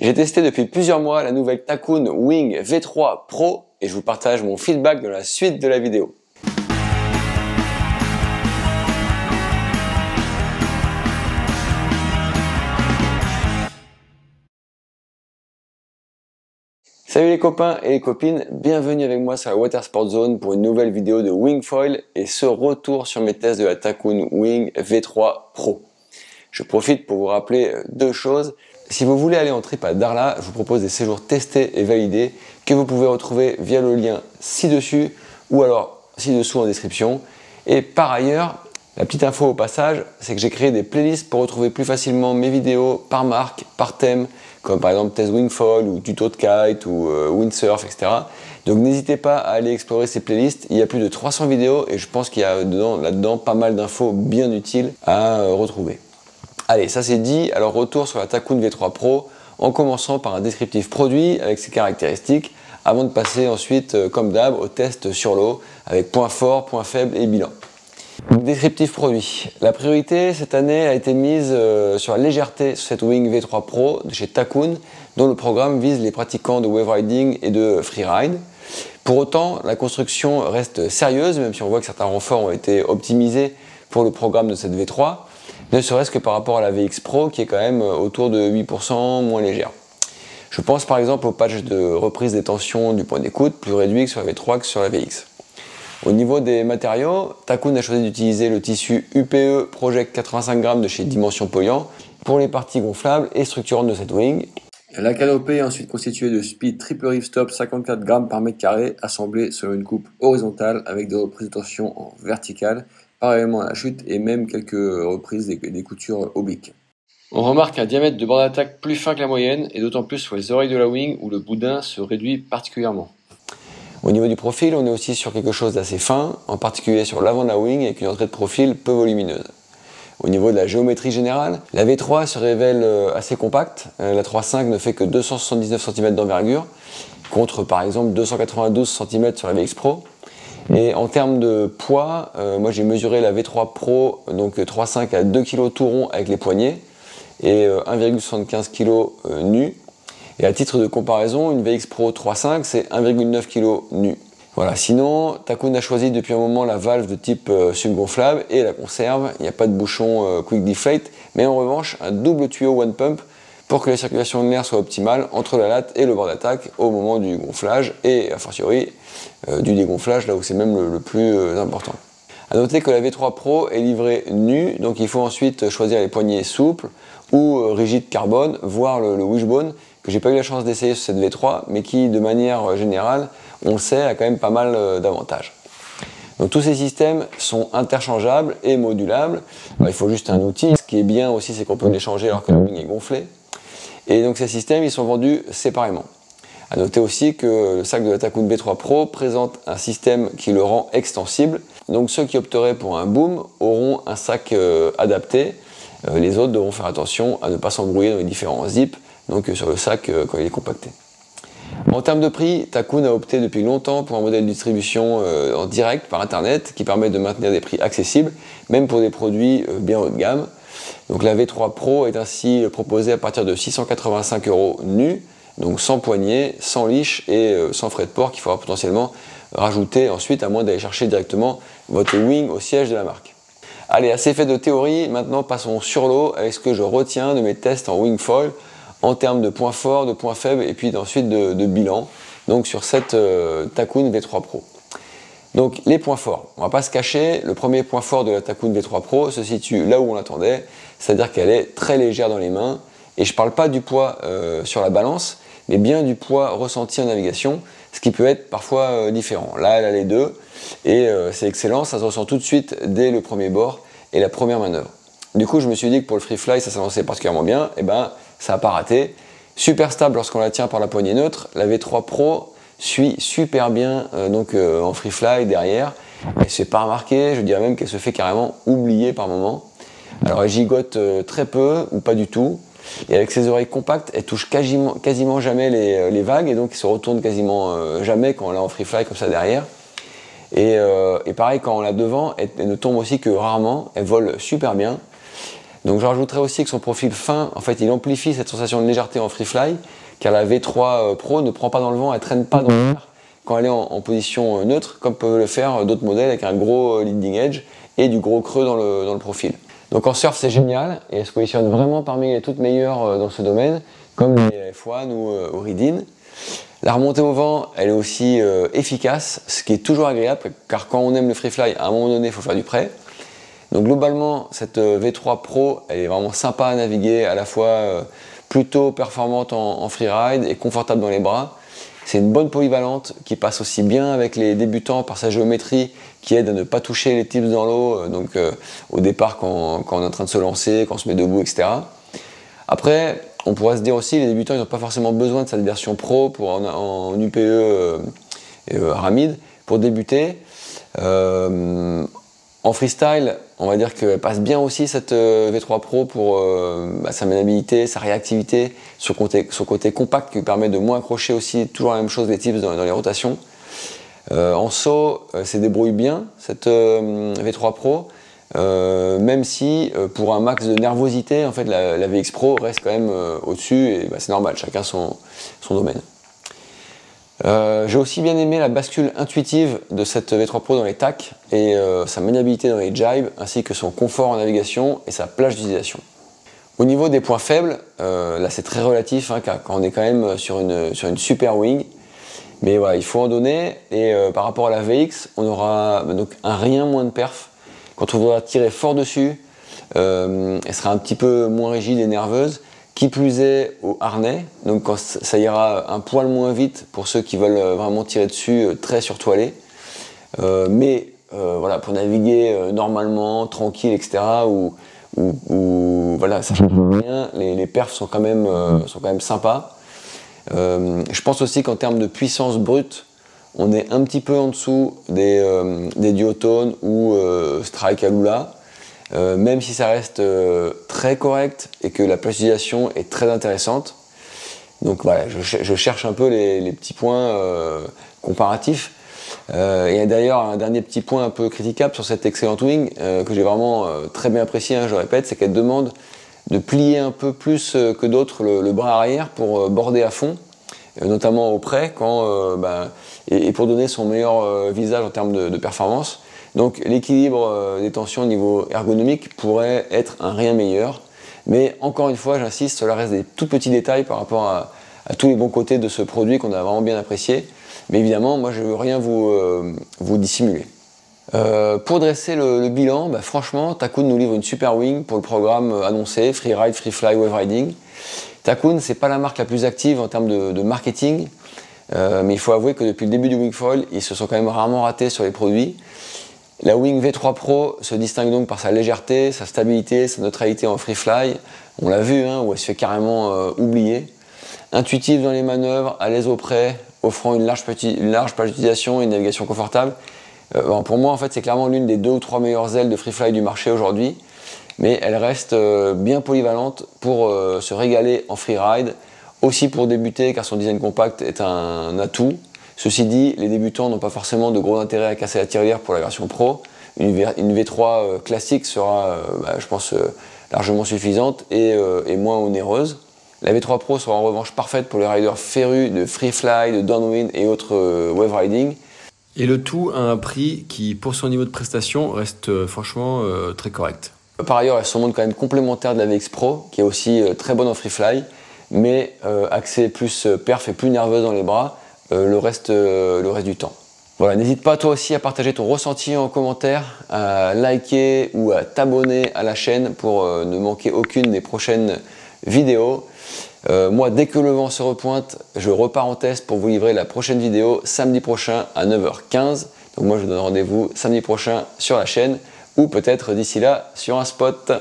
J'ai testé depuis plusieurs mois la nouvelle Takoun Wing V3 Pro et je vous partage mon feedback dans la suite de la vidéo. Salut les copains et les copines, bienvenue avec moi sur la Water Sport Zone pour une nouvelle vidéo de Wingfoil et ce retour sur mes tests de la Takoun Wing V3 Pro. Je profite pour vous rappeler deux choses. Si vous voulez aller en trip à Darla, je vous propose des séjours testés et validés que vous pouvez retrouver via le lien ci-dessus ou alors ci-dessous en description. Et par ailleurs, la petite info au passage, c'est que j'ai créé des playlists pour retrouver plus facilement mes vidéos par marque, par thème, comme par exemple test Wingfoil ou tuto de kite ou windsurf, etc. Donc n'hésitez pas à aller explorer ces playlists. Il y a plus de 300 vidéos et je pense qu'il y a là-dedans pas mal d'infos bien utiles à retrouver. Allez, ça c'est dit, alors retour sur la Takoun V3 Pro en commençant par un descriptif produit avec ses caractéristiques avant de passer ensuite, comme d'hab, au test sur l'eau avec points forts, points faibles et bilan. Descriptif produit. La priorité cette année a été mise sur la légèreté sur cette Wing V3 Pro de chez Takoun dont le programme vise les pratiquants de wave riding et de freeride. Pour autant, la construction reste sérieuse même si on voit que certains renforts ont été optimisés pour le programme de cette V3. Ne serait-ce que par rapport à la VX Pro qui est quand même autour de 8% moins légère. Je pense par exemple au patch de reprise des tensions du point d'écoute plus réduit que sur la V3 que sur la VX. Au niveau des matériaux, Takoun a choisi d'utiliser le tissu UPE Project 85 g de chez Dimension Polluant pour les parties gonflables et structurantes de cette wing. La canopée est ensuite constituée de Speed Triple Reef Stop 54 g par mètre carré assemblée sur une coupe horizontale avec des reprises de tension en verticale, parallèlement à la chute et même quelques reprises des coutures obliques. On remarque un diamètre de bord d'attaque plus fin que la moyenne et d'autant plus sur les oreilles de la wing où le boudin se réduit particulièrement. Au niveau du profil, on est aussi sur quelque chose d'assez fin, en particulier sur l'avant de la wing avec une entrée de profil peu volumineuse. Au niveau de la géométrie générale, la V3 se révèle assez compacte. La 3.5 ne fait que 279 cm d'envergure, contre par exemple 292 cm sur la VX Pro. Et en termes de poids, moi j'ai mesuré la V3 Pro, donc 3.5 à 2 kg tout rond avec les poignets, et 1,75 kg nu. Et à titre de comparaison, une VX Pro 3.5 c'est 1,9 kg nu. Voilà, sinon, Takoun a choisi depuis un moment la valve de type subgonflable et la conserve. Il n'y a pas de bouchon Quick Deflate, mais en revanche, un double tuyau One Pump pour que la circulation de l'air soit optimale entre la latte et le bord d'attaque au moment du gonflage et a fortiori du dégonflage, là où c'est même le plus important. A noter que la V3 Pro est livrée nue, donc il faut ensuite choisir les poignées souples ou rigides carbone, voire le wishbone, que j'ai pas eu la chance d'essayer sur cette V3, mais qui de manière générale, on le sait, a quand même pas mal d'avantages. Donc tous ces systèmes sont interchangeables et modulables. Alors, il faut juste un outil. Ce qui est bien aussi, c'est qu'on peut les changer alors que la wing est gonflée. Et donc ces systèmes, ils sont vendus séparément. A noter aussi que le sac de la Takoun V3 Pro présente un système qui le rend extensible. Donc ceux qui opteraient pour un boom auront un sac adapté. Les autres devront faire attention à ne pas s'embrouiller dans les différents zips, donc sur le sac quand il est compacté. En termes de prix, Takoun a opté depuis longtemps pour un modèle de distribution en direct par internet qui permet de maintenir des prix accessibles, même pour des produits bien haut de gamme. Donc la V3 Pro est ainsi proposée à partir de 685 € nu, donc sans poignée, sans leash et sans frais de port qu'il faudra potentiellement rajouter ensuite à moins d'aller chercher directement votre wing au siège de la marque. Allez, assez fait de théorie, maintenant passons sur l'eau avec ce que je retiens de mes tests en Wingfoil en termes de points forts, de points faibles et puis ensuite de bilan, donc sur cette Takoun V3 Pro. Donc les points forts, on va pas se cacher, le premier point fort de la Takoun V3 Pro se situe là où on l'attendait, c'est-à-dire qu'elle est très légère dans les mains, et je parle pas du poids sur la balance, mais bien du poids ressenti en navigation, ce qui peut être parfois différent. Là elle a les deux, et c'est excellent, ça se ressent tout de suite dès le premier bord et la première manœuvre. Du coup je me suis dit que pour le free fly ça s'avançait particulièrement bien, et ben ça n'a pas raté. Super stable lorsqu'on la tient par la poignée neutre, la V3 Pro suit super bien en free fly derrière. Elle ne se fait pas remarquer, je dirais même qu'elle se fait carrément oublier par moment. Alors elle gigote très peu ou pas du tout. Et avec ses oreilles compactes, elle touche quasiment jamais les vagues et donc elle se retourne quasiment jamais quand on l'a en free fly comme ça derrière. Et pareil quand on l'a devant, elle ne tombe aussi que rarement, elle vole super bien. Donc je rajouterais aussi que son profil fin, en fait, il amplifie cette sensation de légèreté en free fly, car la V3 Pro ne prend pas dans le vent, elle traîne pas dans l'air quand elle est en position neutre, comme peuvent le faire d'autres modèles avec un gros leading edge et du gros creux dans le profil. Donc en surf c'est génial et elle se positionne vraiment parmi les toutes meilleures dans ce domaine, comme les F1 ou Ridin. La remontée au vent, elle est aussi efficace, ce qui est toujours agréable, car quand on aime le free fly, à un moment donné, il faut faire du prêt. Donc globalement, cette V3 Pro, elle est vraiment sympa à naviguer, à la fois plutôt performante en freeride et confortable dans les bras. C'est une bonne polyvalente qui passe aussi bien avec les débutants par sa géométrie qui aide à ne pas toucher les tips dans l'eau, donc au départ quand on est en train de se lancer, quand on se met debout, etc. Après, on pourrait se dire aussi les débutants ils n'ont pas forcément besoin de cette version pro pour en UPE Aramid pour débuter. En freestyle, on va dire qu'elle passe bien aussi cette V3 Pro pour sa maniabilité, sa réactivité, son côté compact qui lui permet de moins accrocher aussi toujours la même chose les tips dans les rotations. En saut, c'est débrouille bien cette V3 Pro, même si pour un max de nervosité, en fait, la VX Pro reste quand même au-dessus et c'est normal, chacun son domaine. J'ai aussi bien aimé la bascule intuitive de cette V3 Pro dans les tacs et sa maniabilité dans les jibes, ainsi que son confort en navigation et sa plage d'utilisation. Au niveau des points faibles, là c'est très relatif, car on est quand même sur une super wing, mais voilà, il faut en donner, et par rapport à la VX, on aura donc un rien moins de perf. Quand on voudra tirer fort dessus, elle sera un petit peu moins rigide et nerveuse. Qui plus est au harnais, donc quand ça ira un poil moins vite pour ceux qui veulent vraiment tirer dessus très surtoilé. Mais voilà, pour naviguer normalement, tranquille, etc. Voilà, ça change rien, les perfs sont quand même sympas. Je pense aussi qu'en termes de puissance brute, on est un petit peu en dessous des duotones ou Strike Alula. Même si ça reste très correct et que la plagiation est très intéressante. Donc voilà, je cherche un peu les petits points comparatifs. Et d'ailleurs, un dernier petit point un peu critiquable sur cette excellente wing, que j'ai vraiment très bien apprécié, je répète, c'est qu'elle demande de plier un peu plus que d'autres le bras arrière pour border à fond, notamment au près, et pour donner son meilleur visage en termes de performance. Donc l'équilibre des tensions au niveau ergonomique pourrait être un rien meilleur, mais encore une fois j'insiste, cela reste des tout petits détails par rapport à tous les bons côtés de ce produit qu'on a vraiment bien apprécié, mais évidemment moi je ne veux rien vous dissimuler. Pour dresser le bilan, franchement Takoon nous livre une super wing pour le programme annoncé, Freeride, Freefly, Wave Riding. Takoon c'est pas la marque la plus active en termes de marketing, mais il faut avouer que depuis le début du Wingfoil, ils se sont quand même rarement ratés sur les produits. La Wing V3 Pro se distingue donc par sa légèreté, sa stabilité, sa neutralité en free fly. On l'a vu, où elle se fait carrément oublier. Intuitive dans les manœuvres, à l'aise au près, offrant une large plage d'utilisation et une navigation confortable. Pour moi, en fait, c'est clairement l'une des 2 ou 3 meilleures ailes de free fly du marché aujourd'hui. Mais elle reste bien polyvalente pour se régaler en freeride, aussi pour débuter car son design compact est un atout. Ceci dit, les débutants n'ont pas forcément de gros intérêt à casser la tirelire pour la version Pro. Une V3 classique sera, je pense, largement suffisante et moins onéreuse. La V3 Pro sera en revanche parfaite pour les riders férus de free fly, de downwind et autres wave riding. Et le tout à un prix qui, pour son niveau de prestation, reste franchement très correct. Par ailleurs, elle se montre quand même complémentaire de la VX Pro, qui est aussi très bonne en free fly, mais axée plus perf et plus nerveuse dans les bras. Le reste du temps. Voilà, n'hésite pas toi aussi à partager ton ressenti en commentaire, à liker ou à t'abonner à la chaîne pour ne manquer aucune des prochaines vidéos. Moi, dès que le vent se repointe, je repars en test pour vous livrer la prochaine vidéo samedi prochain à 9h15. Donc moi, je vous donne rendez-vous samedi prochain sur la chaîne ou peut-être d'ici là sur un spot.